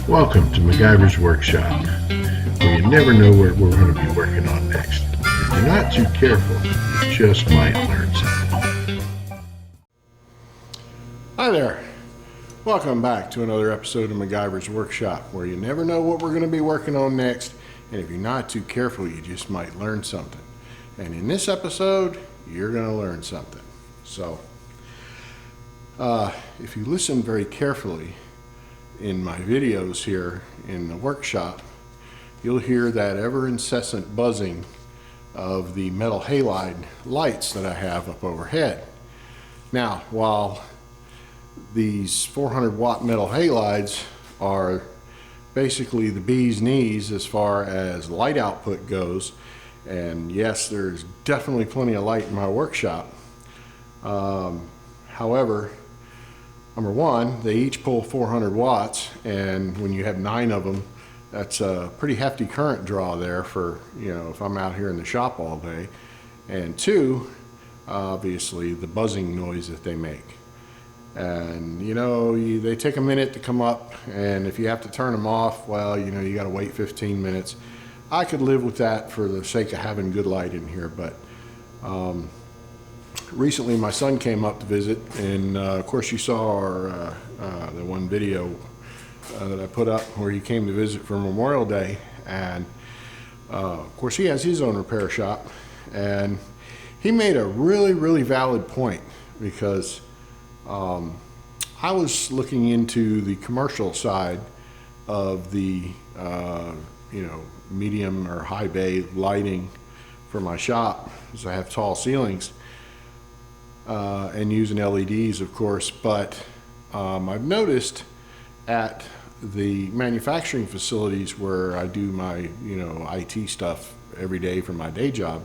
Welcome to MacGyver's Workshop, where you never know what we're going to be working on next. If you're not too careful, you just might learn something. Hi there. Welcome back to another episode of MacGyver's Workshop, where you never know what we're going to be working on next, and if you're not too careful, you just might learn something. And in this episode, you're going to learn something. So, if you listen very carefully in my videos here in the workshop, you'll hear that ever incessant buzzing of the metal halide lights that I have up overhead. Now, while these 400 watt metal halides are basically the bee's knees as far as light output goes, and yes, there's definitely plenty of light in my workshop. However, number one, they each pull 400 watts, and when you have 9 of them, that's a pretty hefty current draw there for, if I'm out here in the shop all day. And two, obviously the buzzing noise that they make. And they take a minute to come up, and if you have to turn them off, well, you got to wait 15 minutes. I could live with that for the sake of having good light in here, but recently my son came up to visit, and of course you saw the one video that I put up where he came to visit for Memorial Day, and of course he has his own repair shop, and he made a really valid point, because I was looking into the commercial side of the medium or high bay lighting for my shop, because I have tall ceilings, and using LEDs, of course. But I've noticed at the manufacturing facilities where I do my IT stuff every day for my day job,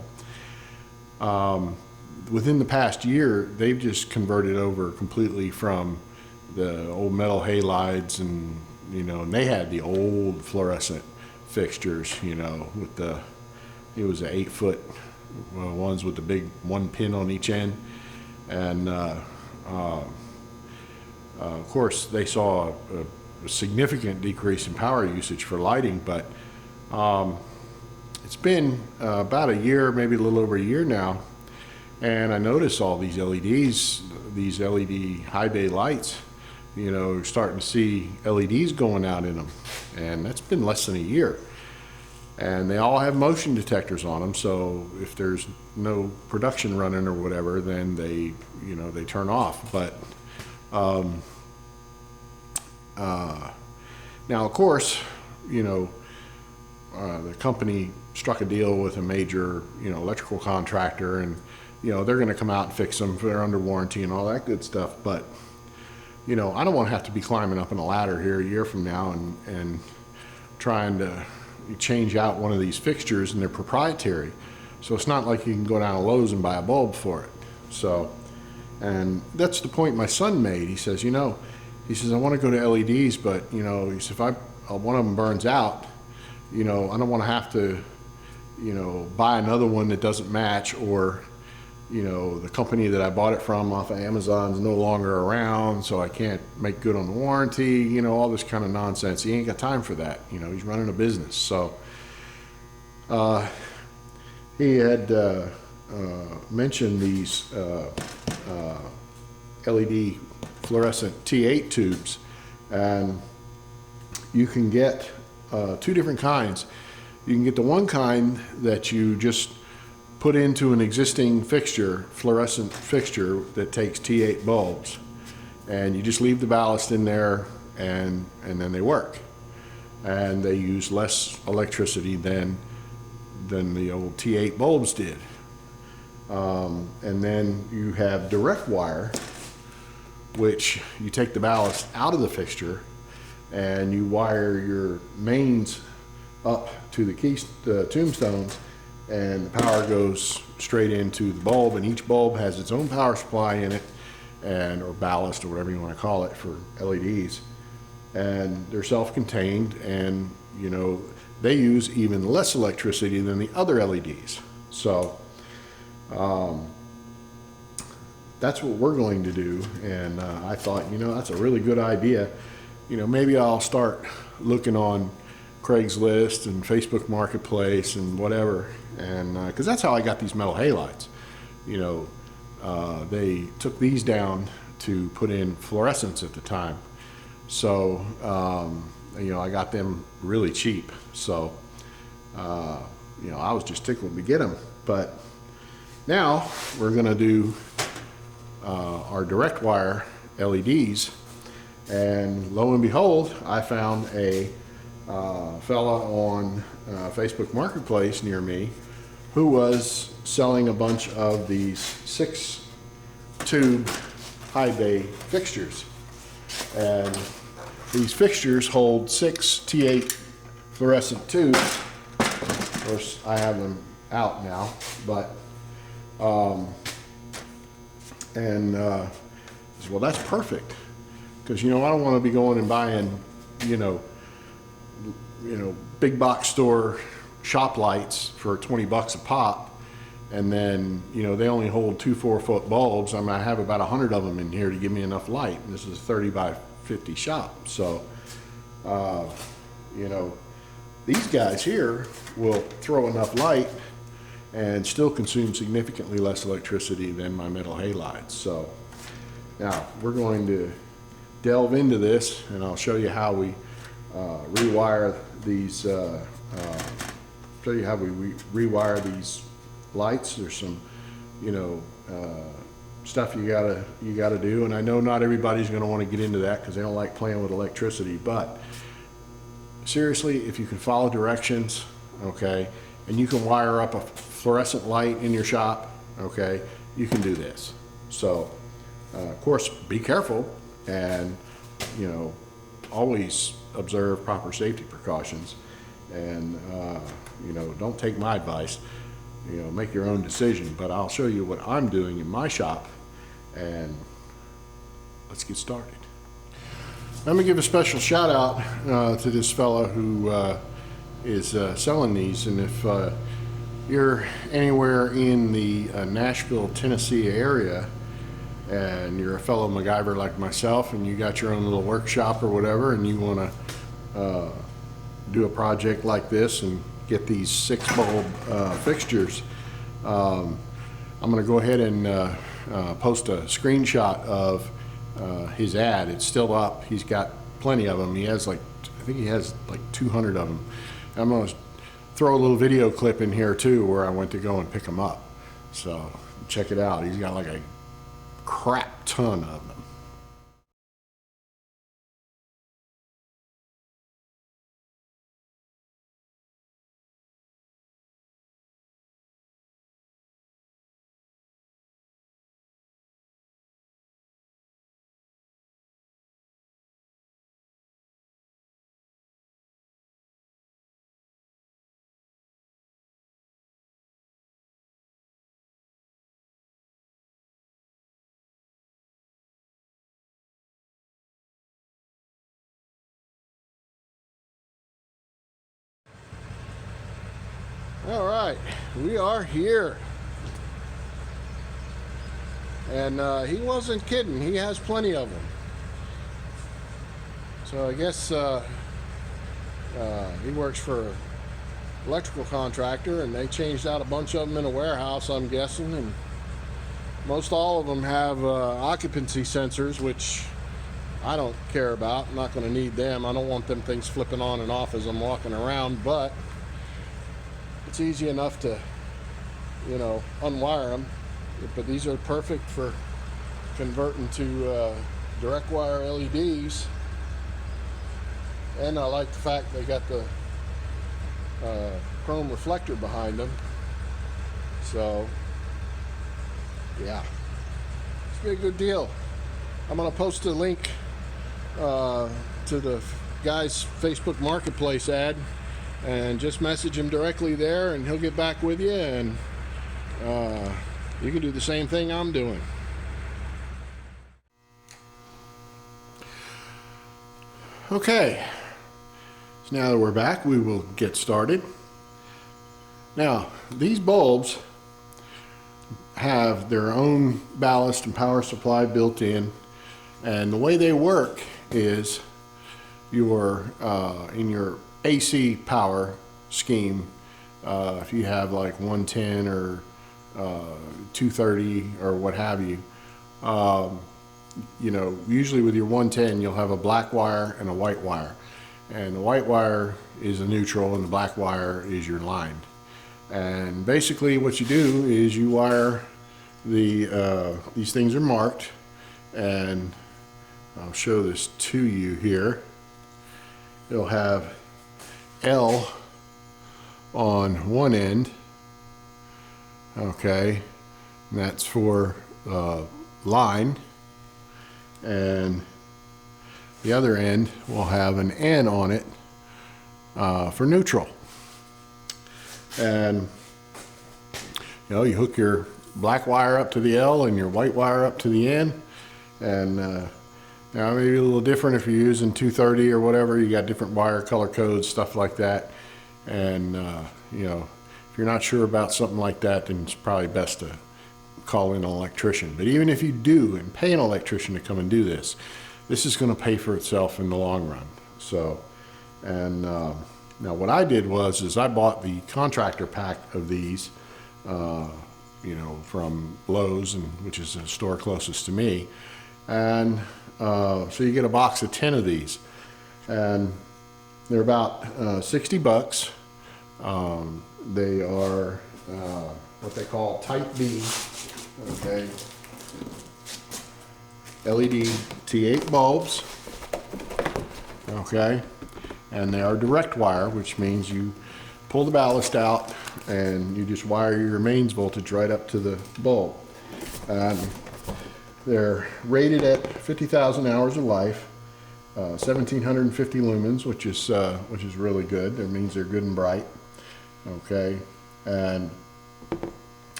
within the past year they've just converted over completely from the old metal halides, and and they had the old fluorescent fixtures, with it was an 8-foot ones with the big 1 pin on each end. And of course they saw a significant decrease in power usage for lighting, but it's been about a year, maybe a little over a year now, and I notice all these LEDs, these LED high bay lights, starting to see LEDs going out in them, and that's been less than a year. And they all have motion detectors on them, so if there's no production running or whatever, then they turn off. But now, of course, the company struck a deal with a major electrical contractor, and they're going to come out and fix them. They're under warranty and all that good stuff. But I don't want to have to be climbing up on a ladder here a year from now and trying to change out one of these fixtures, and they're proprietary, so it's not like you can go down to Lowe's and buy a bulb for it. So, and that's the point my son made. He says, he says, I want to go to LEDs, but he says, if one of them burns out, I don't want to have to buy another one that doesn't match, or the company that I bought it from off of Amazon is no longer around, so I can't make good on the warranty, all this kind of nonsense. He ain't got time for that. He's running a business. So he had mentioned these LED fluorescent T8 tubes, and you can get 2 different kinds. You can get the one kind that you just put into an existing fixture, fluorescent fixture that takes T8 bulbs, and you just leave the ballast in there, and then they work, and they use less electricity than the old T8 bulbs did. And then you have direct wire, which you take the ballast out of the fixture and you wire your mains up to the tombstones, and the power goes straight into the bulb, and each bulb has its own power supply in it, or ballast, or whatever you want to call it, for LEDs. And they're self-contained, and they use even less electricity than the other LEDs. So that's what we're going to do. And I thought, that's a really good idea. Maybe I'll start looking on Craigslist and Facebook Marketplace and whatever, and because that's how I got these metal halides. You know, they took these down to put in fluorescents at the time, so you know, I got them really cheap. So you know, I was just tickled to get them. But now we're going to do our direct wire LEDs, and lo and behold, I found a fella on Facebook Marketplace near me who was selling a bunch of these 6-tube high bay fixtures. And these fixtures hold 6 T8 fluorescent tubes. Of course, I have them out now, but well, that's perfect, because you know, I don't want to be going and buying you know big box store shop lights for 20 bucks a pop, and then you know, they only hold 2 4-foot bulbs. I mean, I have about 100 of them in here to give me enough light, and this is a 30 by 50 shop. So you know, these guys here will throw enough light and still consume significantly less electricity than my metal halides. So now we're going to delve into this, and I'll show you how we rewire these. Show you how we rewire these lights. There's some, you know, stuff you gotta do, and I know not everybody's going to want to get into that because they don't like playing with electricity. But seriously, if you can follow directions, okay, and you can wire up a fluorescent light in your shop, okay, you can do this. So of course, be careful, and you know, always observe proper safety precautions, and you know, don't take my advice. You know, make your own decision. But I'll show you what I'm doing in my shop, and let's get started. Let me give a special shout out to this fella who is selling these, and if you're anywhere in the Nashville, Tennessee area, and you're a fellow MacGyver like myself, and you got your own little workshop or whatever, and you want to do a project like this and get these 6 bulb fixtures, I'm going to go ahead and post a screenshot of his ad. It's still up. He's got plenty of them. He has like, I think he has like 200 of them. I'm going to throw a little video clip in here too, where I went to go and pick them up. So check it out. He's got like a crap ton of them. All right, we are here, and he wasn't kidding. He has plenty of them. So I guess he works for an electrical contractor, and they changed out a bunch of them in a warehouse, I'm guessing, and most all of them have occupancy sensors, which I don't care about. I'm not going to need them. I don't want them things flipping on and off as I'm walking around, but it's easy enough to, you know, unwire them. But these are perfect for converting to direct wire LEDs. And I like the fact they got the chrome reflector behind them. So yeah, it's be a good deal. I'm going to post a link to the guy's Facebook Marketplace ad, and just message him directly there, and he'll get back with you, and you can do the same thing I'm doing. Okay, so now that we're back, we will get started. Now, these bulbs have their own ballast and power supply built in, and the way they work is in your AC power scheme, if you have like 110 or 230 or what have you, you know, usually with your 110 you'll have a black wire and a white wire, and the white wire is a neutral and the black wire is your line. And basically what you do is you wire these things are marked, and I'll show this to you here. It'll have L on one end, okay, and that's for line, and the other end will have an N on it for neutral. And you know, you hook your black wire up to the L and your white wire up to the N, and now maybe a little different if you're using 230 or whatever. You got different wire color codes, stuff like that. And you know, if you're not sure about something like that, then it's probably best to call in an electrician. But even if you do and pay an electrician to come and do this, this is going to pay for itself in the long run. So, and now what I did is I bought the contractor pack of these, you know, from Lowe's, which is the store closest to me. And so you get a box of 10 of these, and they're about 60 bucks. They are what they call Type B, okay, LED T8 bulbs, okay, and they are direct wire, which means you pull the ballast out and you just wire your mains voltage right up to the bulb. And they're rated at 50,000 hours of life, 1750 lumens, which is really good. That means they're good and bright, okay, and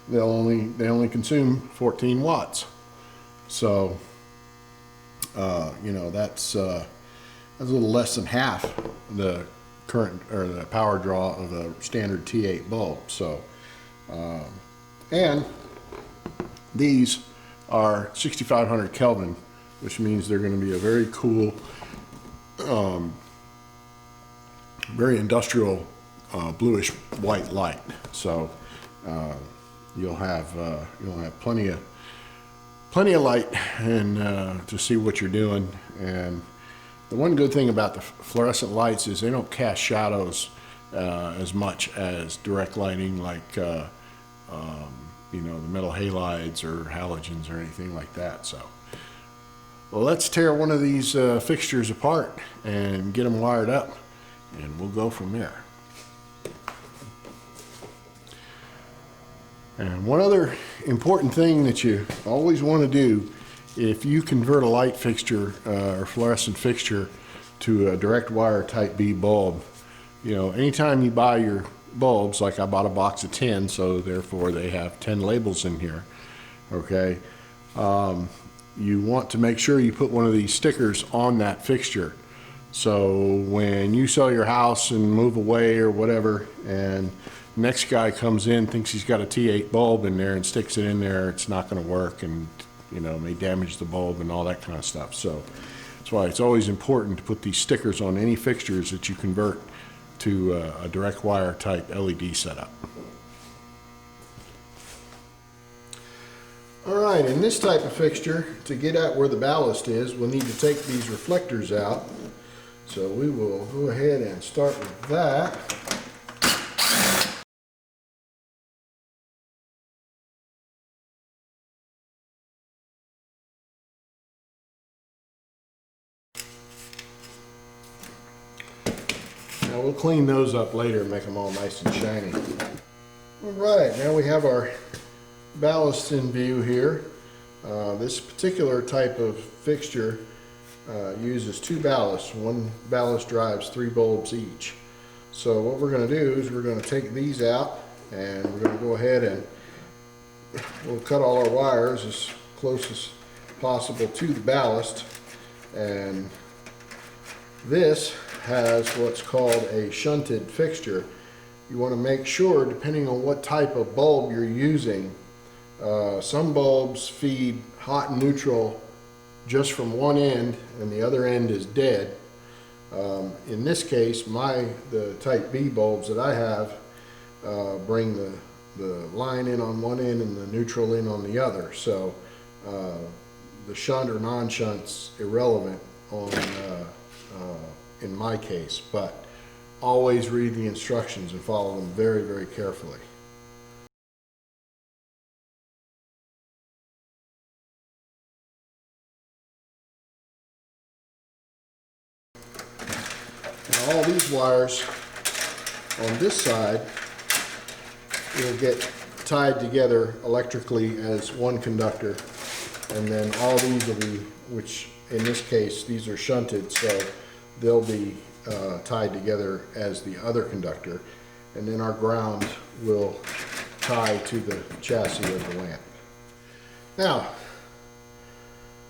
they only consume 14 watts. So you know, that's a little less than half the current or the power draw of a standard T8 bulb. So and these are 6500 Kelvin, which means they're going to be a very cool, very industrial bluish white light. So you'll have plenty of light and to see what you're doing. And the one good thing about the fluorescent lights is they don't cast shadows as much as direct lighting, like you know, the metal halides or halogens or anything like that. So, well, let's tear one of these fixtures apart and get them wired up, and we'll go from there. And one other important thing that you always want to do if you convert a light fixture or fluorescent fixture to a direct wire Type B bulb, you know, anytime you buy your bulbs, like I bought a box of 10, so therefore they have 10 labels in here, okay, you want to make sure you put one of these stickers on that fixture. So when you sell your house and move away or whatever, and next guy comes in, thinks he's got a T8 bulb in there and sticks it in there, it's not going to work, and you know, may damage the bulb and all that kind of stuff. So that's why it's always important to put these stickers on any fixtures that you convert to a direct wire type LED setup. All right, in this type of fixture, to get at where the ballast is, we'll need to take these reflectors out. So we will go ahead and start with that. Now we'll clean those up later and make them all nice and shiny. All right, now we have our ballast in view here. This particular type of fixture uses 2 ballasts. One ballast drives 3 bulbs each. So what we're going to do is we're going to take these out, and we're going to go ahead and we'll cut all our wires as close as possible to the ballast. And this has what's called a shunted fixture. You want to make sure, depending on what type of bulb you're using, some bulbs feed hot and neutral just from one end and the other end is dead. In this case, the type B bulbs that I have bring the line in on one end and the neutral in on the other. So the shunt or non-shunt's irrelevant on in my case, but always read the instructions and follow them very, very carefully. Now all these wires on this side will get tied together electrically as one conductor, and then all these will be, which in this case these are shunted, so they'll be tied together as the other conductor, and then our ground will tie to the chassis of the lamp. Now,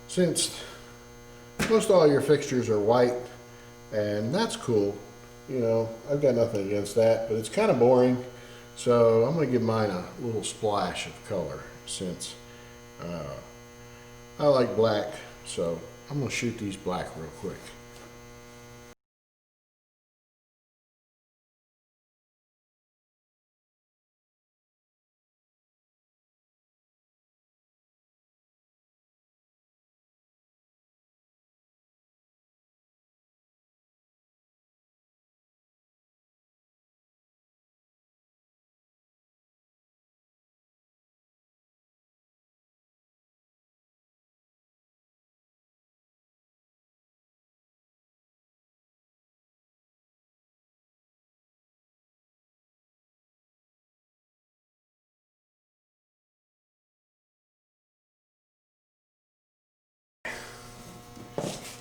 since most all your fixtures are white, and that's cool, you know, I've got nothing against that, but it's kind of boring, so I'm going to give mine a little splash of color, since I like black, so I'm going to shoot these black real quick.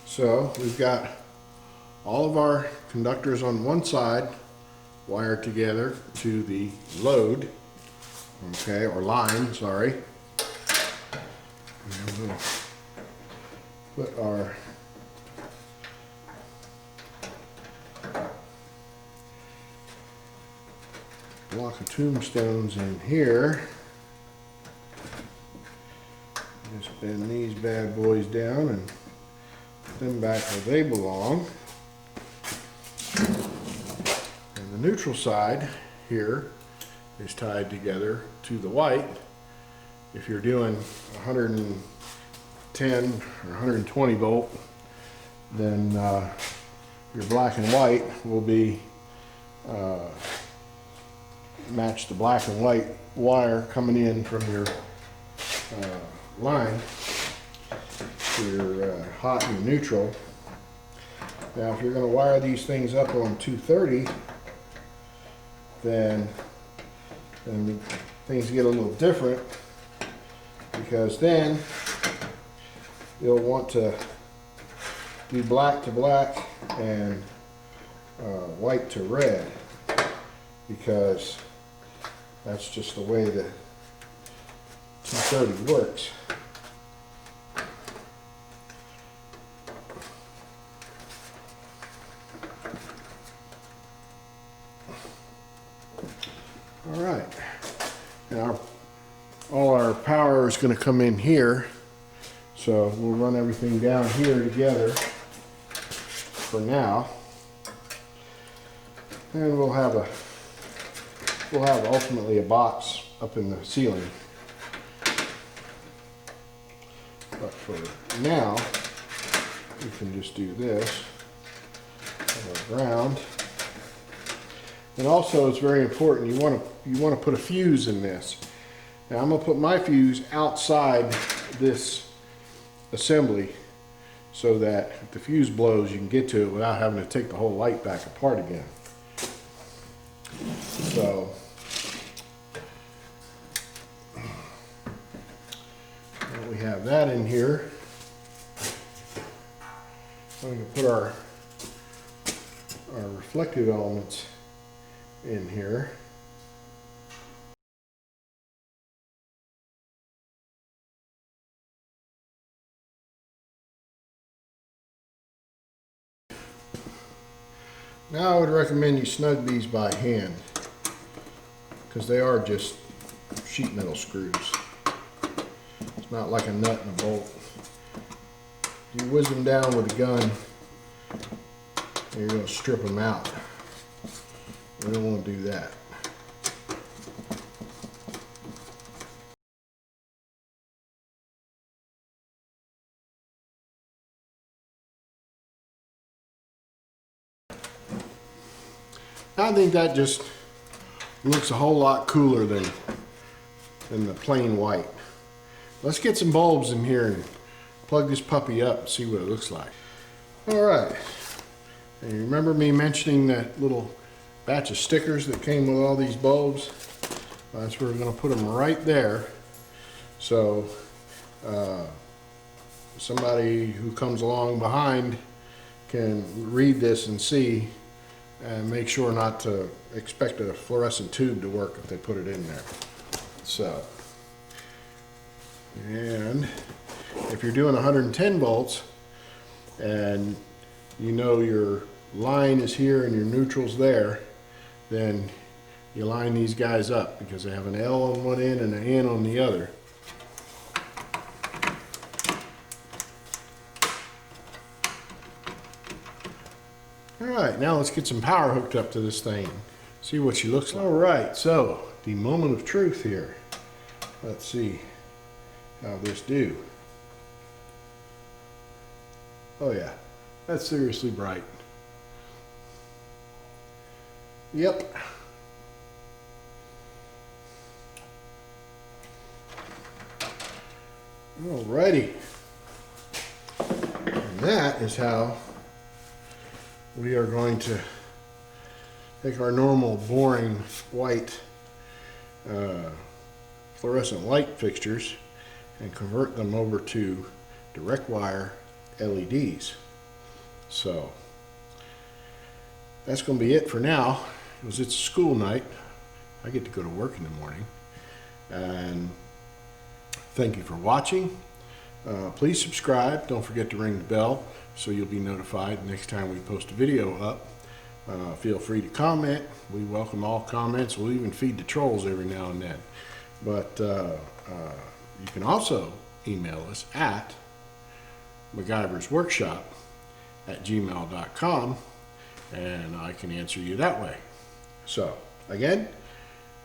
So we've got all of our conductors on one side wired together to the load, okay, or line, sorry. And we'll put our block of tombstones in here. Just bend these bad boys down and put them back where they belong. And the neutral side here is tied together to the white. If you're doing 110 or 120 volt, then your black and white will be match the black and white wire coming in from your line to your hot and neutral. Now if you're going to wire these things up on 230, then things get a little different, because then you'll want to do black to black and white to red, because that's just the way that 230 works. All right, and all our power is going to come in here, so we'll run everything down here together for now, and we'll have ultimately a box up in the ceiling. But for now, we can just do this on our ground. And also, it's very important, you want to put a fuse in this. Now I'm going to put my fuse outside this assembly, so that if the fuse blows, you can get to it without having to take the whole light back apart again. So we have that in here. I'm going to put our reflective elements in here. Now I would recommend you snug these by hand, because they are just sheet metal screws. It's not like a nut and a bolt. You whiz them down with a gun, You're going to strip them out. We don't want to do that. I think that just looks a whole lot cooler than the plain white. Let's get some bulbs in here and plug this puppy up and see what it looks like. All right. And you remember me mentioning that little batch of stickers that came with all these bulbs? That's where we're going to put them right there. So somebody who comes along behind can read this and see, and make sure not to expect a fluorescent tube to work if they put it in there. So, and if you're doing 110 volts and you know your line is here and your neutral's there, then you line these guys up because they have an L on one end and an N on the other. Alright, now let's get some power hooked up to this thing. See what she looks like. Alright, so the moment of truth here. Let's see how this do. Oh yeah, that's seriously bright. Yep. Alrighty. And that is how we are going to take our normal boring white fluorescent light fixtures and convert them over to direct wire LEDs. So that's going to be it for now, because it's school night. I get to go to work in the morning. And thank you for watching. Please subscribe. Don't forget to ring the bell so you'll be notified next time we post a video up. Feel free to comment. We welcome all comments. We'll even feed the trolls every now and then. But you can also email us at MacGyversWorkshop@gmail.com, and I can answer you that way. So again,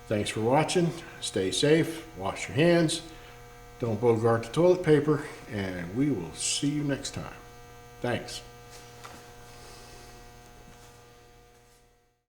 thanks for watching. Stay safe. Wash your hands. Don't bogart the toilet paper, and we will see you next time. Thanks.